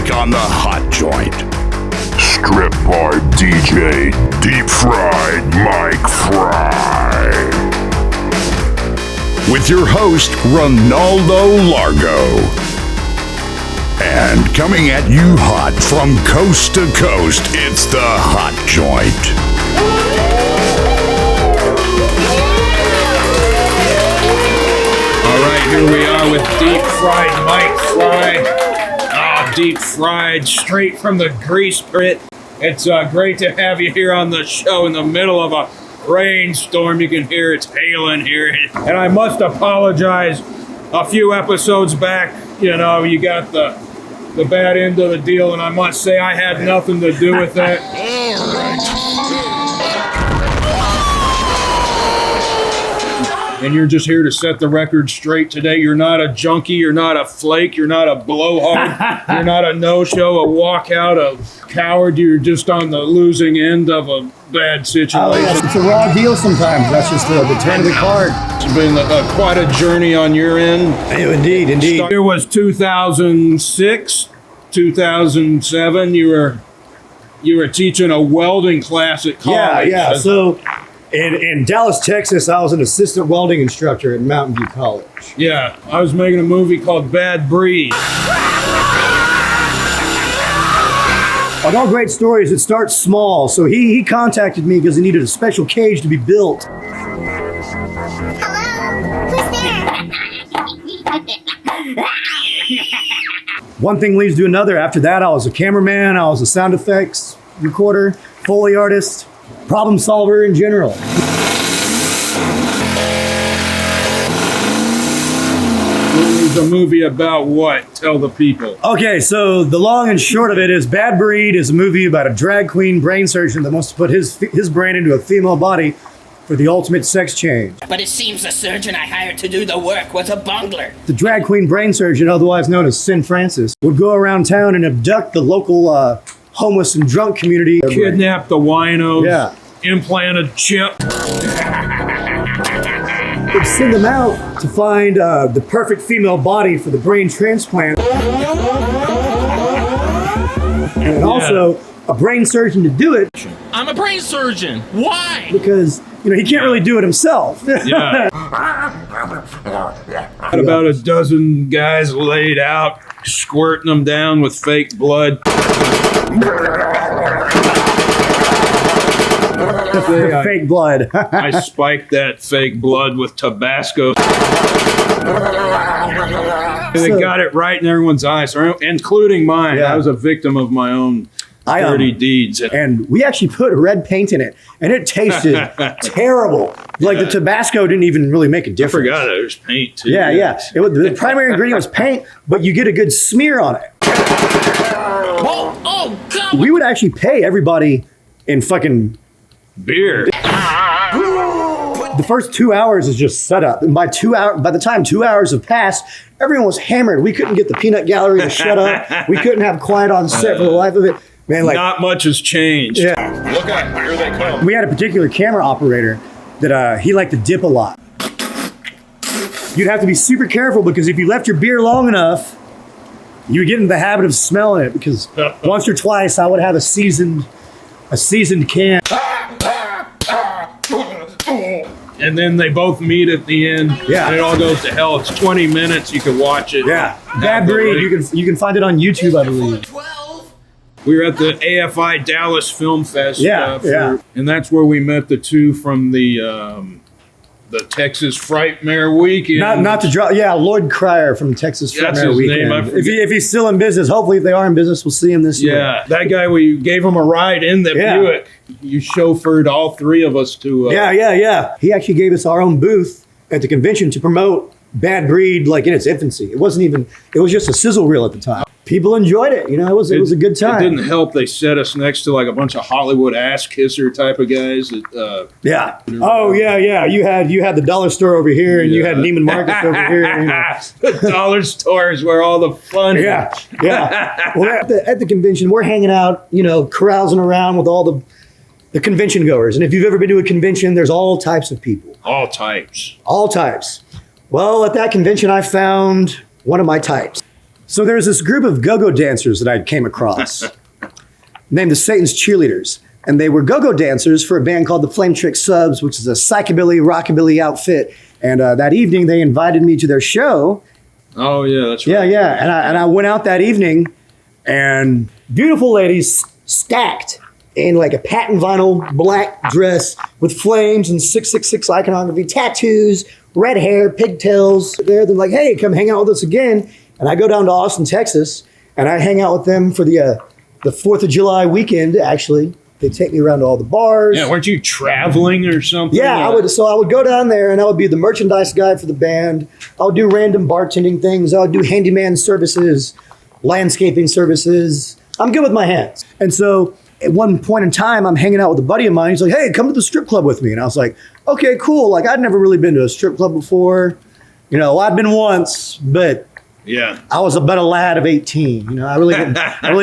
week on the Hot Joint. Strip by DJ Deep Fried Mike Frye. With your host, Ronaldo Largo. And coming at you hot from coast to coast, it's the Hot Joint. All right, here we are with Deep Fried Mike Frye. Deep fried straight from the grease pit. It's great to have you here on the show in the middle of a rainstorm. You can hear it's hailing here. And I must apologize. A few episodes back, you know, you got the bad end of the deal, and I must say I had nothing to do with that. All right. And you're just here to set the record straight today. You're not a junkie, you're not a flake, you're not a blowhard, you're not a no-show, a walkout, a coward. You're just on the losing end of a bad situation. Oh, yes. It's a raw deal sometimes. That's just the turn of the card. It's been quite a journey on your end. Indeed. It was 2006, 2007. You were teaching a welding class at college. Yeah. So in Dallas, Texas, I was an assistant welding instructor at Mountain View College. Yeah, I was making a movie called Bad Breed. Like all great stories, it starts small. So he contacted me because he needed a special cage to be built. One thing leads to another. After that, I was a cameraman, I was a sound effects recorder, Foley artist, problem solver in general. It was a movie about what? Tell the people. Okay, so the long and short of it is Bad Breed is a movie about a drag queen brain surgeon that wants to put his brain into a female body for the ultimate sex change. But it seems the surgeon I hired to do the work was a bungler. The drag queen brain surgeon, otherwise known as Sin Francis, would go around town and abduct the local homeless and drunk community. Kidnap the winos. Yeah. Implant a chip. Would send them out to find the perfect female body for the brain transplant. And also a brain surgeon to do it. I'm a brain surgeon. Why? Because, he can't really do it himself. Yeah. Had about a dozen guys laid out, squirting them down with fake blood. The fake blood. I spiked that fake blood with Tabasco. And they got it right in everyone's eyes, including mine. Yeah. I was a victim of my own dirty deeds. And we actually put red paint in it, and it tasted terrible. Like the Tabasco didn't even really make a I difference. forgot there's paint too. Yeah. The primary ingredient was paint, but you get a good smear on it. Oh, God. We would actually pay everybody in fucking Beer. the first 2 hours is just setup. And by the time 2 hours have passed, everyone was hammered. We couldn't get the peanut gallery to shut up. We couldn't have quiet on set for the life of it. Man, Not much has changed. Yeah. Look out, here they come. We had a particular camera operator that he liked to dip a lot. You'd have to be super careful because if you left your beer long enough, you would get into the habit of smelling it, because once or twice I would have a seasoned can. And then they both meet at the end. Yeah. And it all goes to hell. It's 20 minutes. You can watch it. Yeah. Bad Breed. You can find it on YouTube, I believe. We were at the AFI Dallas Film Fest. Yeah. And that's where we met the two from the Texas Frightmare Weekend. Not to draw. Yeah, Lloyd Cryer from Texas That's Frightmare his Weekend. name, I forget. If he's still in business, hopefully if they are in business, we'll see him this year. Yeah, that guy, we gave him a ride in the Yeah. Buick. You chauffeured all three of us to... Yeah. He actually gave us our own booth at the convention to promote Bad Breed like in its infancy. It was just a sizzle reel at the time. People enjoyed it. It was a good time. It didn't help. They set us next to like a bunch of Hollywood ass kisser type of guys. Yeah. Oh yeah. You had the dollar store over here, and you had Neiman Marcus over here. The dollar store is where all the fun is. Yeah. Well, at the convention, we're hanging out, carousing around with all the convention goers. And if you've ever been to a convention, there's all types of people. All types. All types. Well, at that convention, I found one of my types. So there's this group of go-go dancers that I came across named the Satan's Cheerleaders. And they were go-go dancers for a band called the Flame Trick Subs, which is a psychobilly, rockabilly outfit. And that evening, they invited me to their show. Oh, yeah, that's right. Yeah, yeah. And I went out that evening, and beautiful ladies stacked in like a patent vinyl black dress with flames and 666 iconography, tattoos, red hair, pigtails. They're like, hey, come hang out with us again. And I go down to Austin, Texas, and I hang out with them for the 4th of July weekend, actually. They take me around to all the bars. Yeah, weren't you traveling or something? Yeah, I would. So I would go down there, and I would be the merchandise guy for the band. I would do random bartending things. I would do handyman services, landscaping services. I'm good with my hands. And so at one point in time, I'm hanging out with a buddy of mine. He's like, hey, come to the strip club with me. And I was like, okay, cool. Like, I'd never really been to a strip club before. You know, I'd been once, but Yeah. I was about a lad of 18. You know, I really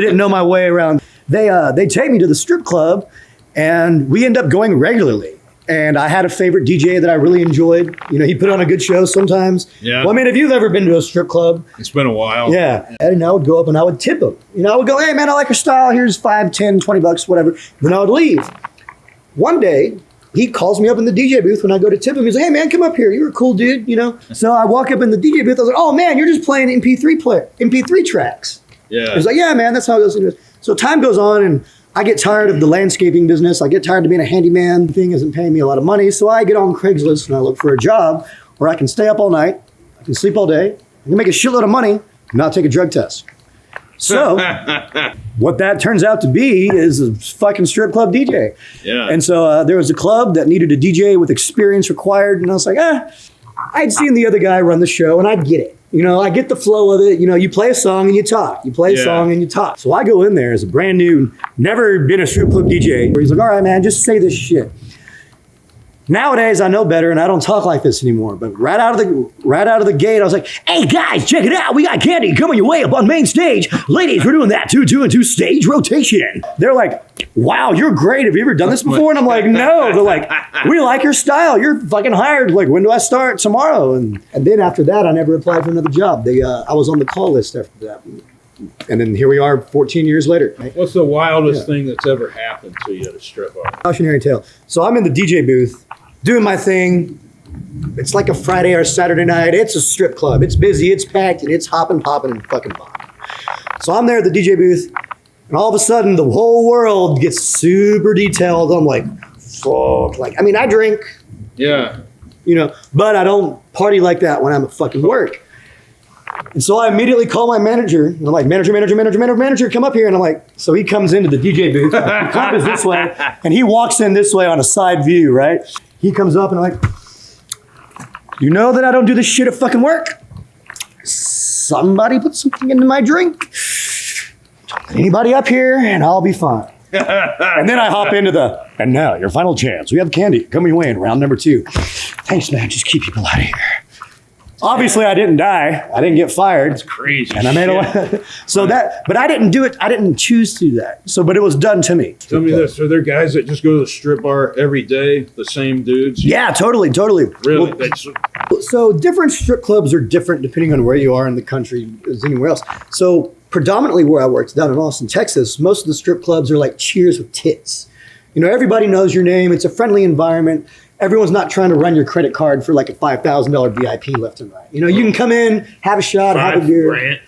didn't know my way around. They take me to the strip club, and we end up going regularly. And I had a favorite DJ that I really enjoyed. You know, he put on a good show sometimes. Yeah. Well, I mean, if you've ever been to a strip club, It's been a while. yeah. And I would go up and I would tip him. You know, I would go, hey, man, I like your style. Here's 5, 10, 20 bucks, whatever. Then I would leave. One day, he calls me up in the DJ booth when I go to tip him. He's like, hey, man, come up here. You're a cool dude, you know? So I walk up in the DJ booth. I was like, oh, man, you're just playing MP3 tracks. Yeah. He's like, yeah, man, that's how it goes. So time goes on, and I get tired of the landscaping business. I get tired of being a handyman. The thing isn't paying me a lot of money. So I get on Craigslist and I look for a job where I can stay up all night, I can sleep all day, I can make a shitload of money, and not take a drug test. So what that turns out to be is a fucking strip club DJ. Yeah. And so there was a club that needed a DJ with experience required. And I was like, I'd seen the other guy run the show, and I'd get it. You know, I get the flow of it. You know, you play a song and you talk. You play a Yeah. song and you talk. So I go in there as a brand new, never been a strip club DJ. Where he's like, all right, man, just say this shit. Nowadays, I know better, and I don't talk like this anymore. But right out of the gate, I was like, "Hey guys, check it out! We got candy coming your way up on main stage, ladies. We're doing that 2-2-2 stage rotation." They're like, "Wow, you're great. Have you ever done this before?" And I'm like, "No." They're like, "We like your style. You're fucking hired. Like, when do I start? Tomorrow." And then after that, I never applied for another job. I was on the call list after that. And then here we are 14 years later. What's the wildest thing that's ever happened to you at a strip bar? Cautionary tale. So I'm in the DJ booth doing my thing. It's like a Friday or Saturday night. It's a strip club. It's busy, it's packed, and it's hopping, popping, and fucking popping. So I'm there at the DJ booth, and all of a sudden the whole world gets super detailed. I'm like, fuck. Like, I mean, I drink, Yeah. you know, but I don't party like that when I'm at fucking work. And so I immediately call my manager. And I'm like, manager, come up here. And I'm like, so he comes into the DJ booth. The club is this way. And he walks in this way on a side view, right? He comes up and I'm like, you know that I don't do this shit at fucking work? Somebody put something into my drink. Don't let anybody up here and I'll be fine. And then I hop into and now your final chance. We have candy coming your way in round number 2. Thanks, man. Just keep people out of here. Obviously, I didn't die. I didn't get fired. It's crazy. And I made a but I didn't do it. I didn't choose to do that. So, but it was done to me. Tell me this: are there guys that just go to the strip bar every day? The same dudes? Yeah, totally. Really? Well, so different strip clubs are different depending on where you are in the country as anywhere else. So predominantly where I worked down in Austin, Texas, most of the strip clubs are like Cheers with tits. You know, everybody knows your name. It's a friendly environment. Everyone's not trying to run your credit card for like a $5,000 VIP left and right. You know, you can come in, have a shot, have a beer.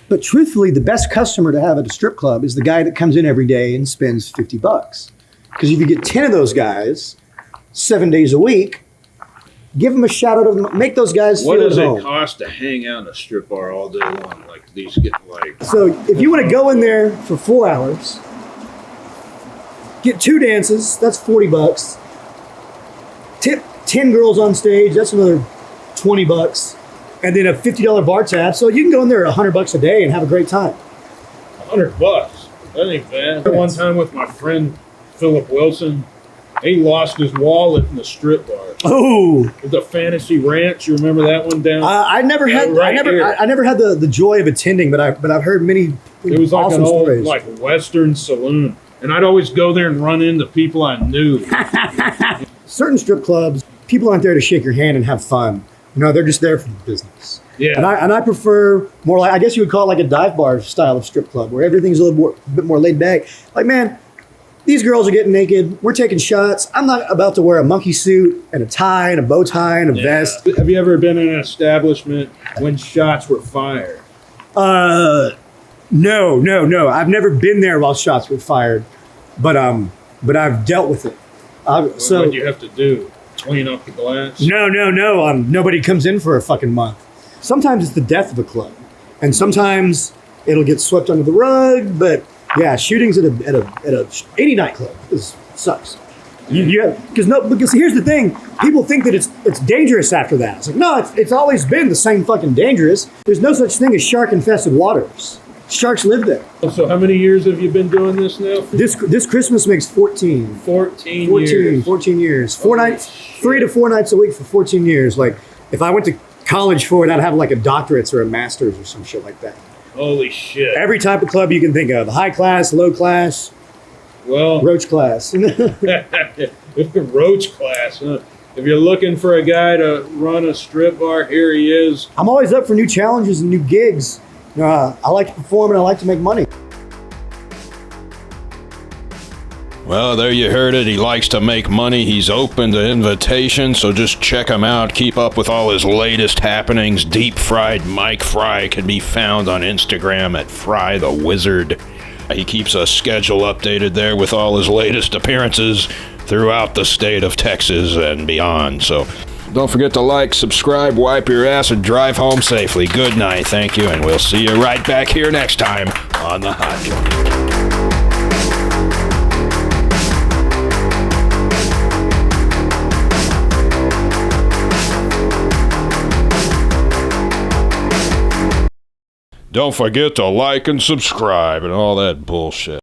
But truthfully, the best customer to have at a strip club is the guy that comes in every day and spends $50. Because if you get 10 of those guys, 7 days a week, give them a shout out of them, make those guys What feel does at it home. cost to hang out in a strip bar all day long? Like these get like. So if you want to go in there for 4 hours, get 2 dances, that's $40. Tip 10 girls on stage, that's another $20. And then a $50 bar tab. So you can go in there $100 a day and have a great time. $100. That ain't bad. One time with my friend Philip Wilson, he lost his wallet in the strip bar. Oh, The Fantasy Ranch, you remember that one down? I never had I never had the joy of attending, but I've heard many It was like awesome an old stories. like Western saloon. And I'd always go there and run into people I knew. Certain strip clubs, people aren't there to shake your hand and have fun. You know, they're just there for the business. Yeah. And I prefer more like, I guess you would call it like a dive bar style of strip club where everything's a bit more laid back. Like, man, these girls are getting naked. We're taking shots. I'm not about to wear a monkey suit and a tie and a bow tie and a vest. Have you ever been in an establishment when shots were fired? No. I've never been there while shots were fired, but I've dealt with it. What do you have to do? Clean up the glass? No. Nobody comes in for a fucking month. Sometimes it's the death of a club, and sometimes it'll get swept under the rug. But yeah, shootings at a 80 nightclub sucks. Because here's the thing: people think that it's dangerous after that. It's like, no, it's always been the same fucking dangerous. There's no such thing as shark infested waters. Sharks live there. So how many years have you been doing this now? This Christmas makes 14. 14 years. 14 years. 3 to 4 nights a week for 14 years. Like, if I went to college for it, I'd have like a doctorate's or a master's or some shit like that. Holy shit. Every type of club you can think of. High class, low class, Well, roach class. roach class, huh? If you're looking for a guy to run a strip bar, here he is. I'm always up for new challenges and new gigs. I like to perform and I like to make money. Well, there you heard it. He likes to make money. He's open to invitations, so just check him out. Keep up with all his latest happenings. Deep Fried Mike Frye can be found on Instagram at Frye the Wizard. He keeps a schedule updated there with all his latest appearances throughout the state of Texas and beyond. So don't forget to like, subscribe, wipe your ass, and drive home safely. Good night, thank you, and we'll see you right back here next time on The Hot Joint. Don't forget to like and subscribe and all that bullshit.